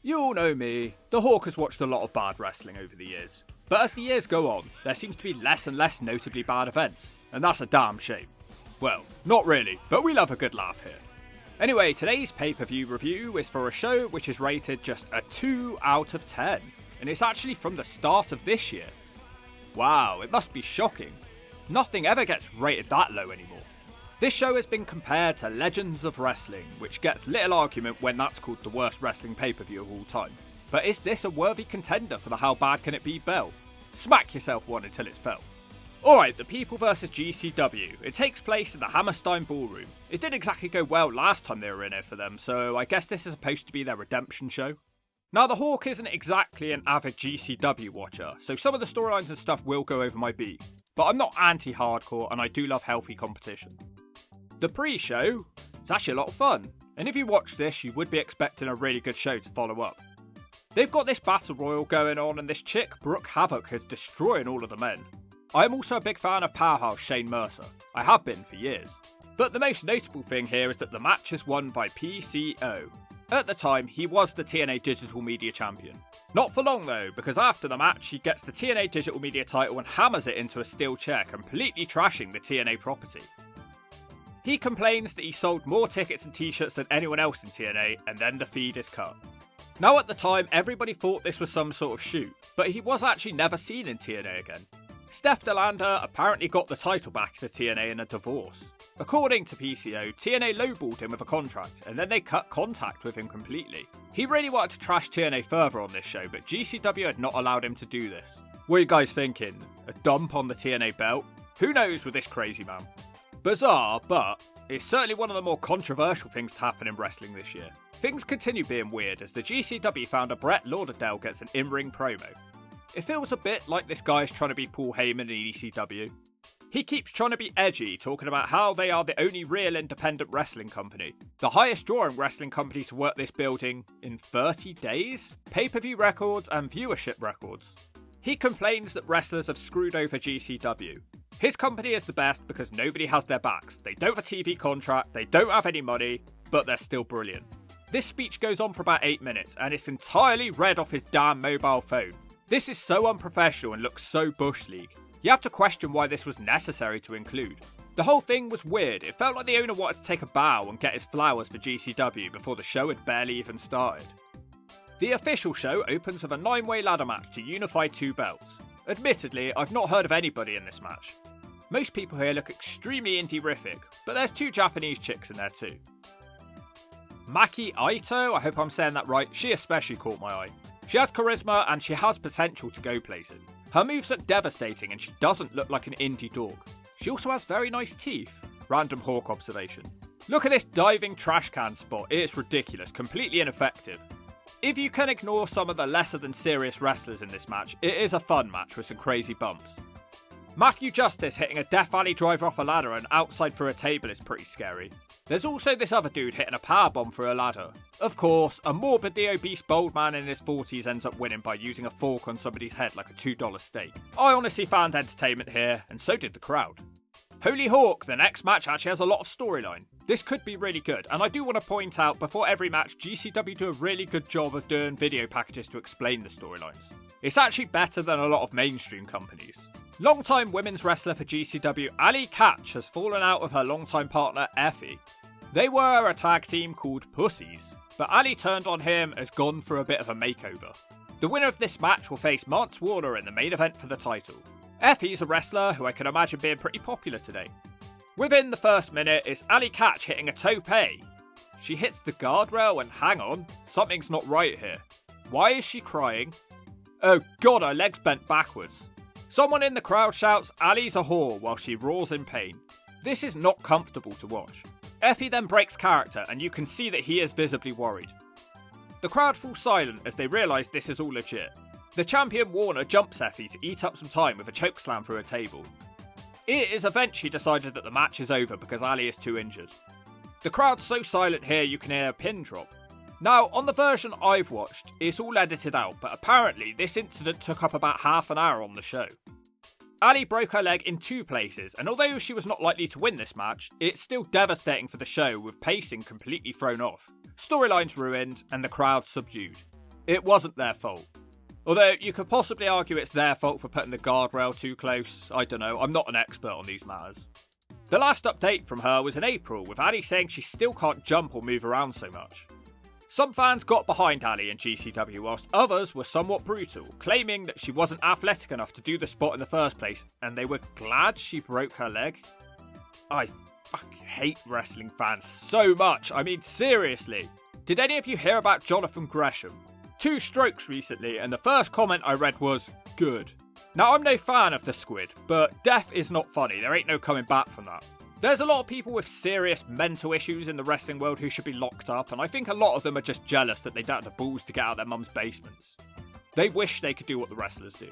You all know me, the Hawk has watched a lot of bad wrestling over the years. But as the years go on, there seems to be less and less notably bad events, and that's a damn shame. Well, not really, but we love a good laugh here. Anyway, today's pay-per-view review is for a show which is rated just a 2 out of 10, and it's actually from the start of this year. Wow, it must be shocking. Nothing ever gets rated that low anymore. This show has been compared to Legends of Wrestling, which gets little argument when that's called the worst wrestling pay-per-view of all time. But is this a worthy contender for the How Bad Can It Be belt? Smack yourself one until it's felt. Alright, The People vs GCW. It takes place in the Hammerstein Ballroom. It didn't exactly go well last time they were in it for them, so I guess this is supposed to be their redemption show. Now, the Hawk isn't exactly an avid GCW watcher, so some of the storylines and stuff will go over my beat. But I'm not anti-hardcore, and I do love healthy competition. The pre-show is actually a lot of fun, and if you watch this, you would be expecting a really good show to follow up. They've got this battle royal going on, and this chick, Brooke Havoc, is destroying all of the men. I am also a big fan of Powerhouse Shane Mercer. I have been for years. But the most notable thing here is that the match is won by PCO. At the time, he was the TNA Digital Media Champion. Not for long though, because after the match, he gets the TNA Digital Media title and hammers it into a steel chair, completely trashing the TNA property. He complains that he sold more tickets and t-shirts than anyone else in TNA, and then the feed is cut. Now at the time, everybody thought this was some sort of shoot, but he was actually never seen in TNA again. Steph DeLander apparently got the title back to TNA in a divorce. According to PCO, TNA lowballed him with a contract, and then they cut contact with him completely. He really wanted to trash TNA further on this show, but GCW had not allowed him to do this. What are you guys thinking? A dump on the TNA belt? Who knows with this crazy man? Bizarre, but it's certainly one of the more controversial things to happen in wrestling this year. Things continue being weird as the GCW founder Brett Lauderdale gets an in-ring promo. It feels a bit like this guy is trying to be Paul Heyman in ECW. He keeps trying to be edgy, talking about how they are the only real independent wrestling company. The highest drawing wrestling company to work this building in 30 days? Pay-per-view records and viewership records. He complains that wrestlers have screwed over GCW. His company is the best because nobody has their backs. They don't have a TV contract, they don't have any money, but they're still brilliant. This speech goes on for about 8 minutes, and it's entirely read off his damn mobile phone. This is so unprofessional and looks so Bush League. You have to question why this was necessary to include. The whole thing was weird. It felt like the owner wanted to take a bow and get his flowers for GCW before the show had barely even started. The official show opens with a 9-way ladder match to unify 2 belts. Admittedly, I've not heard of anybody in this match. Most people here look extremely indie-rific, but there's 2 Japanese chicks in there too. Maki Aito, I hope I'm saying that right, she especially caught my eye. She has charisma and she has potential to go places. Her moves look devastating and she doesn't look like an indie dog. She also has very nice teeth. Random Hawk observation. Look at this diving trash can spot, it's ridiculous, completely ineffective. If you can ignore some of the lesser than serious wrestlers in this match, it is a fun match with some crazy bumps. Matthew Justice hitting a Death Valley driver off a ladder and outside through a table is pretty scary. There's also this other dude hitting a powerbomb through a ladder. Of course, a morbidly obese bald man in his 40s ends up winning by using a fork on somebody's head like a $2 steak. I honestly found entertainment here, and so did the crowd. Holy Hawk, the next match actually has a lot of storyline. This could be really good, and I do want to point out, before every match, GCW do a really good job of doing video packages to explain the storylines. It's actually better than a lot of mainstream companies. Longtime women's wrestler for GCW, Allie Katch, has fallen out with her longtime partner, Effie. They were a tag team called Pussies, but Allie turned on him and has gone for a bit of a makeover. The winner of this match will face Mance Warner in the main event for the title. Effie's a wrestler who I can imagine being pretty popular today. Within the first minute, it's Allie Katch hitting a tope. She hits the guardrail and hang on, something's not right here. Why is she crying? Oh god, her leg's bent backwards. Someone in the crowd shouts, Allie's a whore, while she roars in pain. This is not comfortable to watch. Effie then breaks character, and you can see that he is visibly worried. The crowd falls silent as they realise this is all legit. The champion Warner jumps Effie to eat up some time with a chokeslam through a table. It is eventually decided that the match is over because Allie is too injured. The crowd's so silent here you can hear a pin drop. Now, on the version I've watched, it's all edited out, but apparently this incident took up about half an hour on the show. Allie broke her leg in 2 places, and although she was not likely to win this match, it's still devastating for the show with pacing completely thrown off, storylines ruined, and the crowd subdued. It wasn't their fault. Although you could possibly argue it's their fault for putting the guardrail too close. I don't know, I'm not an expert on these matters. The last update from her was in April, with Allie saying she still can't jump or move around so much. Some fans got behind Allie in GCW, whilst others were somewhat brutal, claiming that she wasn't athletic enough to do the spot in the first place, and they were glad she broke her leg. I fucking hate wrestling fans so much. I mean, seriously. Did any of you hear about Jonathan Gresham? 2 strokes recently, and the first comment I read was, good. Now, I'm no fan of the squid, but death is not funny. There ain't no coming back from that. There's a lot of people with serious mental issues in the wrestling world who should be locked up, and I think a lot of them are just jealous that they don't have the balls to get out of their mum's basements. They wish they could do what the wrestlers do.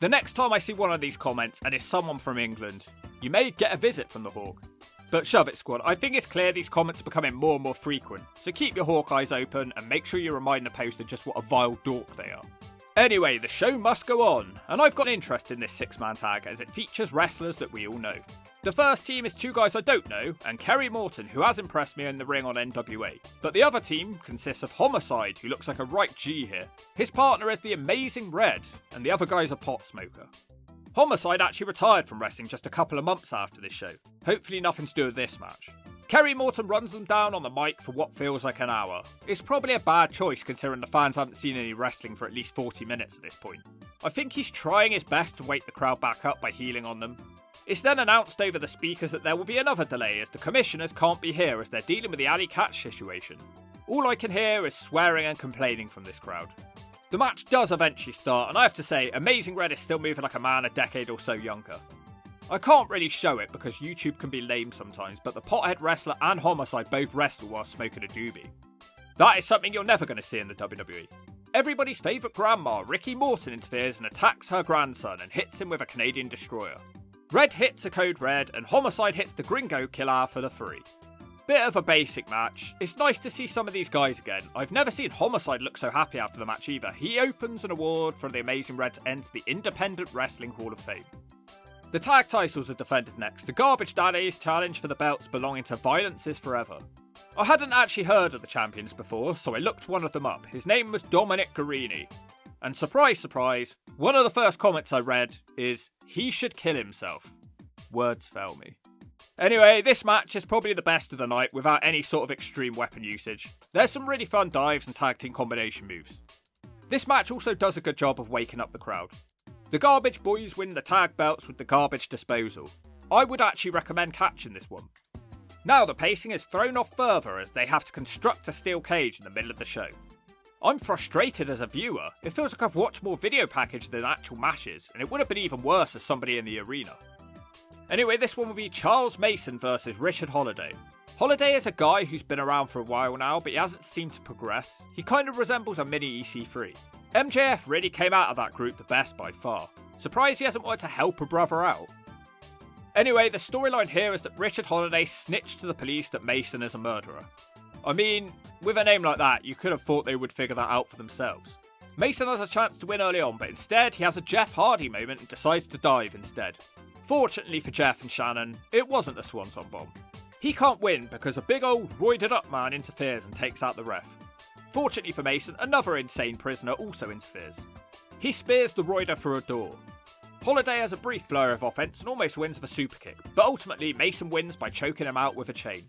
The next time I see one of these comments, and it's someone from England, you may get a visit from the Hawk. But shove it, squad, I think it's clear these comments are becoming more and more frequent, so keep your hawk eyes open and make sure you remind the poster just what a vile dork they are. Anyway, the show must go on, and I've got interest in this 6-man tag as it features wrestlers that we all know. The first team is 2 guys I don't know, and Kerry Morton, who has impressed me in the ring on NWA. But the other team consists of Homicide, who looks like a right G here. His partner is the Amazing Red, and the other guy's a pot smoker. Homicide actually retired from wrestling just a couple of months after this show. Hopefully nothing to do with this match. Kerry Morton runs them down on the mic for what feels like an hour. It's probably a bad choice considering the fans haven't seen any wrestling for at least 40 minutes at this point. I think he's trying his best to wake the crowd back up by healing on them. It's then announced over the speakers that there will be another delay as the commissioners can't be here as they're dealing with the Allie Katch situation. All I can hear is swearing and complaining from this crowd. The match does eventually start, and I have to say, Amazing Red is still moving like a man a decade or so younger. I can't really show it because YouTube can be lame sometimes, but the pothead wrestler and Homicide both wrestle while smoking a doobie. That is something you're never going to see in the WWE. Everybody's favourite grandma, Ricky Morton, interferes and attacks her grandson and hits him with a Canadian destroyer. Red hits a Code Red, and Homicide hits the Gringo Killer for the 3. Bit of a basic match. It's nice to see some of these guys again. I've never seen Homicide look so happy after the match either. He opens an award for the Amazing Red to enter the Independent Wrestling Hall of Fame. The tag titles are defended next. The Garbage Daddies challenge for the belts belonging to Violence is Forever. I hadn't actually heard of the champions before, so I looked one of them up. His name was Dominic Guarini. And surprise, surprise, one of the first comments I read is, he should kill himself. Words fail me. Anyway, this match is probably the best of the night without any sort of extreme weapon usage. There's some really fun dives and tag team combination moves. This match also does a good job of waking up the crowd. The Garbage Boys win the tag belts with the Garbage Disposal. I would actually recommend catching this one. Now the pacing is thrown off further as they have to construct a steel cage in the middle of the show. I'm frustrated as a viewer. It feels like I've watched more video package than actual matches, and it would have been even worse as somebody in the arena. Anyway, this one will be Charles Mason versus Richard Holiday. Holiday is a guy who's been around for a while now, but he hasn't seemed to progress. He kind of resembles a mini EC3. MJF really came out of that group the best by far. Surprised he hasn't wanted to help a brother out. Anyway, the storyline here is that Richard Holiday snitched to the police that Mason is a murderer. I mean, with a name like that, you could have thought they would figure that out for themselves. Mason has a chance to win early on, but instead he has a Jeff Hardy moment and decides to dive instead. Fortunately for Jeff and Shannon, it wasn't a Swanton bomb. He can't win because a big old roided up man interferes and takes out the ref. Fortunately for Mason, another insane prisoner also interferes. He spears the roider through a door. Holiday has a brief flurry of offense and almost wins with a super kick, but ultimately Mason wins by choking him out with a chain.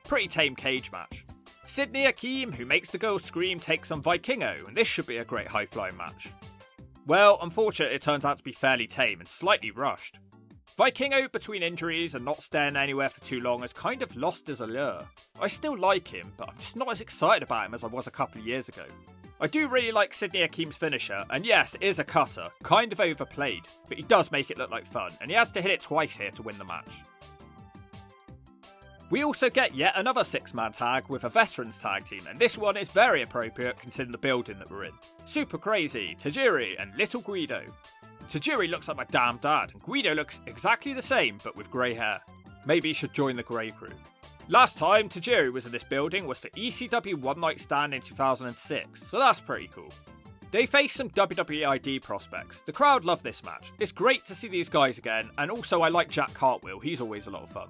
Pretty tame cage match. Sydney Akeem, who makes the girls scream, takes on Vikingo, and this should be a great high-flying match. Well, unfortunately it turns out to be fairly tame and slightly rushed. Vikingo, between injuries and not staying anywhere for too long, has kind of lost his allure. I still like him, but I'm just not as excited about him as I was a couple of years ago. I do really like Sydney Akeem's finisher, and yes, it is a cutter, kind of overplayed, but he does make it look like fun, and he has to hit it twice here to win the match. We also get yet another 6-man tag with a veterans tag team, and this one is very appropriate considering the building that we're in. Super Crazy, Tajiri, and Little Guido. Tajiri looks like my damn dad, and Guido looks exactly the same, but with grey hair. Maybe he should join the Grey Crew. Last time Tajiri was in this building was for ECW One Night Stand in 2006, so that's pretty cool. They face some WWE ID prospects. The crowd love this match. It's great to see these guys again, and also I like Jack Cartwheel, he's always a lot of fun.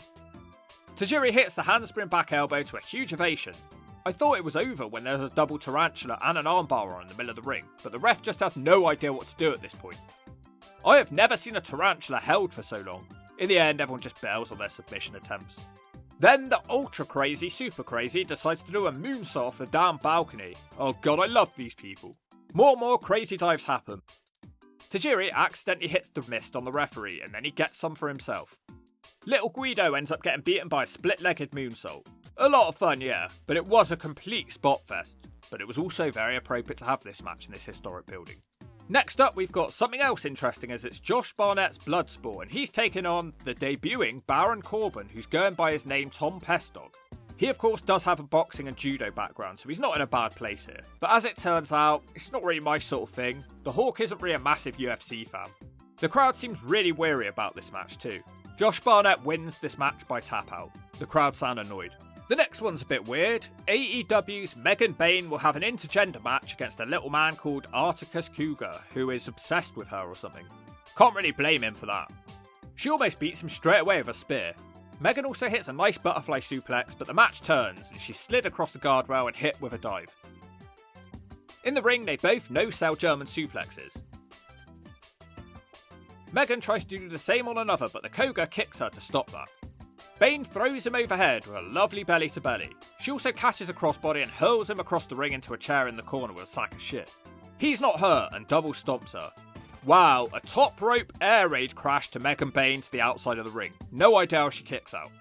Tajiri hits the handspring back elbow to a huge ovation. I thought it was over when there was a double tarantula and an armbar on in the middle of the ring, but the ref just has no idea what to do at this point. I have never seen a tarantula held for so long. In the end, everyone just bails on their submission attempts. Then the ultra crazy, super crazy decides to do a moonsault off the damn balcony. Oh god, I love these people. More crazy dives happen. Tajiri accidentally hits the mist on the referee and then he gets some for himself. Little Guido ends up getting beaten by a split-legged moonsault. A lot of fun, yeah, but it was a complete spot fest. But it was also very appropriate to have this match in this historic building. Next up, we've got something else interesting as it's Josh Barnett's Bloodsport, and he's taking on the debuting Baron Corbin, who's going by his name Tom Pestog. He of course does have a boxing and judo background, so he's not in a bad place here. But as it turns out, it's not really my sort of thing. The Hawk isn't really a massive UFC fan. The crowd seems really weary about this match too. Josh Barnett wins this match by tap out. The crowd sound annoyed. The next one's a bit weird. AEW's Megan Bayne will have an intergender match against a little man called Articus Cougar, who is obsessed with her or something. Can't really blame him for that. She almost beats him straight away with a spear. Megan also hits a nice butterfly suplex, but the match turns and she slid across the guardrail and hit with a dive. In the ring, they both no-sell German suplexes. Megan tries to do the same on another, but the Cougar kicks her to stop that. Bayne throws him overhead with a lovely belly-to-belly. She also catches a crossbody and hurls him across the ring into a chair in the corner with a sack of shit. He's not hurt and double stomps her. Wow, a top rope air raid crash to Megan Bayne to the outside of the ring. No idea how she kicks out.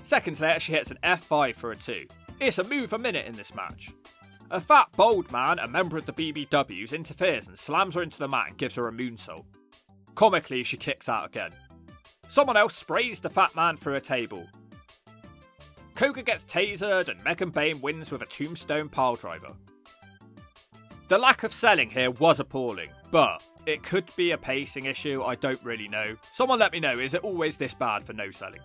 Seconds later, she hits an F5 for a 2. It's a move a minute in this match. A fat, bold man, a member of the BBWs, interferes and slams her into the mat and gives her a moonsault. Comically, she kicks out again. Someone else sprays the fat man through a table. Koga gets tasered and Megan Bayne wins with a tombstone piledriver. The lack of selling here was appalling, but it could be a pacing issue, I don't really know. Someone let me know, is it always this bad for no selling?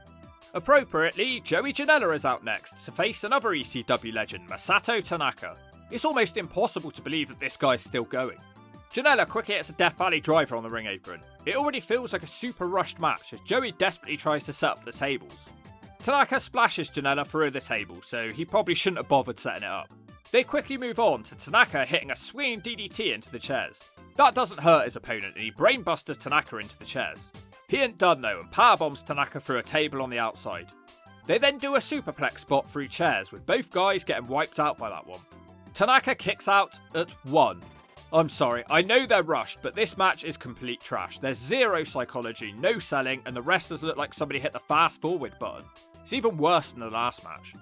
Appropriately, Joey Janela is out next to face another ECW legend, Masato Tanaka. It's almost impossible to believe that this guy's still going. Janela quickly hits a Death Valley driver on the ring apron. It already feels like a super rushed match as Joey desperately tries to set up the tables. Tanaka splashes Janela through the table, so he probably shouldn't have bothered setting it up. They quickly move on to Tanaka hitting a swinging DDT into the chairs. That doesn't hurt his opponent and he brainbusters Tanaka into the chairs. He ain't done though and powerbombs Tanaka through a table on the outside. They then do a superplex spot through chairs with both guys getting wiped out by that one. Tanaka kicks out at 1. I'm sorry, I know they're rushed, but this match is complete trash. There's zero psychology, no selling, and the wrestlers look like somebody hit the fast forward button. It's even worse than the last match.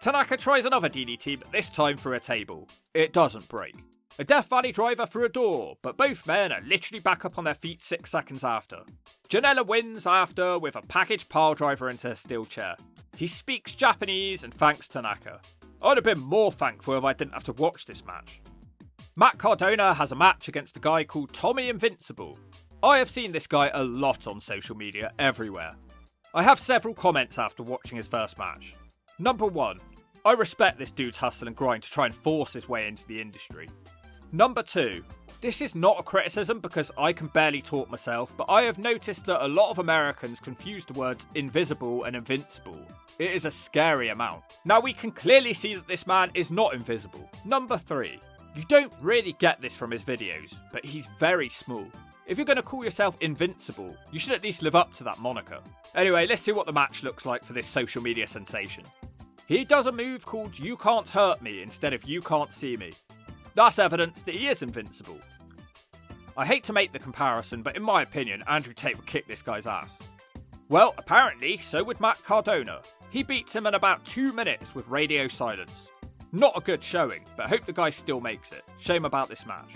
Tanaka tries another DDT, but this time through a table. It doesn't break. A Death Valley driver through a door, but both men are literally back up on their feet 6 seconds after. Janela wins after with a packaged piledriver into a steel chair. He speaks Japanese and thanks Tanaka. I'd have been more thankful if I didn't have to watch this match. Matt Cardona has a match against a guy called Tommy Invincible. I have seen this guy a lot on social media, everywhere. I have several comments after watching his first match. Number 1, I respect this dude's hustle and grind to try and force his way into the industry. Number 2, this is not a criticism because I can barely talk myself, but I have noticed that a lot of Americans confuse the words invisible and invincible. It is a scary amount. Now we can clearly see that this man is not invisible. Number 3, you don't really get this from his videos, but he's very small. If you're going to call yourself invincible, you should at least live up to that moniker. Anyway, let's see what the match looks like for this social media sensation. He does a move called You Can't Hurt Me instead of You Can't See Me. That's evidence that he is invincible. I hate to make the comparison, but in my opinion, Andrew Tate would kick this guy's ass. Well, apparently, so would Matt Cardona. He beats him in about 2 minutes with radio silence. Not a good showing, but hope the guy still makes it. Shame about this match.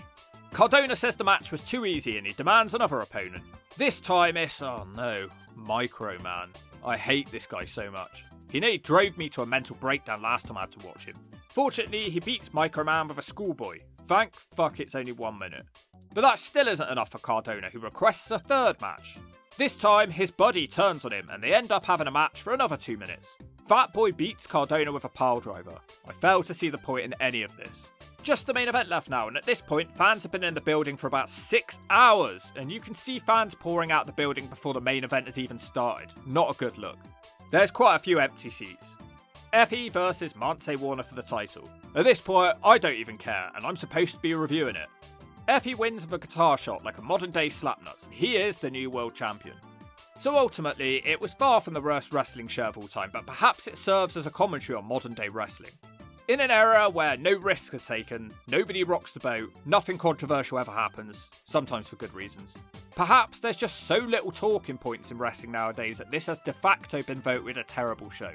Cardona says the match was too easy and he demands another opponent. This time it's, oh no, Micro Man. I hate this guy so much. He nearly drove me to a mental breakdown last time I had to watch him. Fortunately, he beats Micro Man with a schoolboy. Thank fuck it's only 1 minute. But that still isn't enough for Cardona, who requests a third match. This time, his buddy turns on him and they end up having a match for another 2 minutes. Fatboy beats Cardona with a piledriver. I fail to see the point in any of this. Just the main event left now, and at this point, fans have been in the building for about 6 hours, and you can see fans pouring out the building before the main event has even started. Not a good look. There's quite a few empty seats. Effie versus Mance Warner for the title. At this point, I don't even care, and I'm supposed to be reviewing it. Effie wins with a guitar shot like a modern day slapnuts, and he is the new world champion. So ultimately, it was far from the worst wrestling show of all time, but perhaps it serves as a commentary on modern day wrestling. In an era where no risks are taken, nobody rocks the boat, nothing controversial ever happens, sometimes for good reasons. Perhaps there's just so little talking points in wrestling nowadays that this has de facto been voted a terrible show.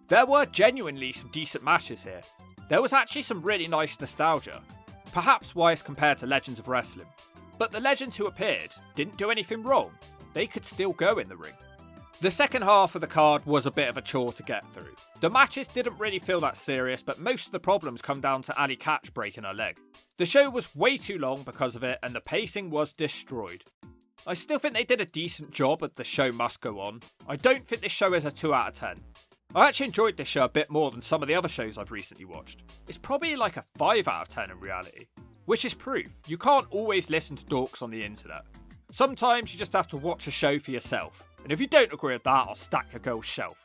There were genuinely some decent matches here. There was actually some really nice nostalgia, perhaps wise compared to Legends of Wrestling. But the legends who appeared didn't do anything wrong. They could still go in the ring. The second half of the card was a bit of a chore to get through. The matches didn't really feel that serious, but most of the problems come down to Allie Katch breaking her leg. The show was way too long because of it, and the pacing was destroyed. I still think they did a decent job at The Show Must Go On. I don't think this show is a 2 out of 10. I actually enjoyed this show a bit more than some of the other shows I've recently watched. It's probably like a 5 out of 10 in reality. Which is proof, you can't always listen to dorks on the internet. Sometimes you just have to watch a show for yourself. And if you don't agree with that, I'll stack your girl's shelf.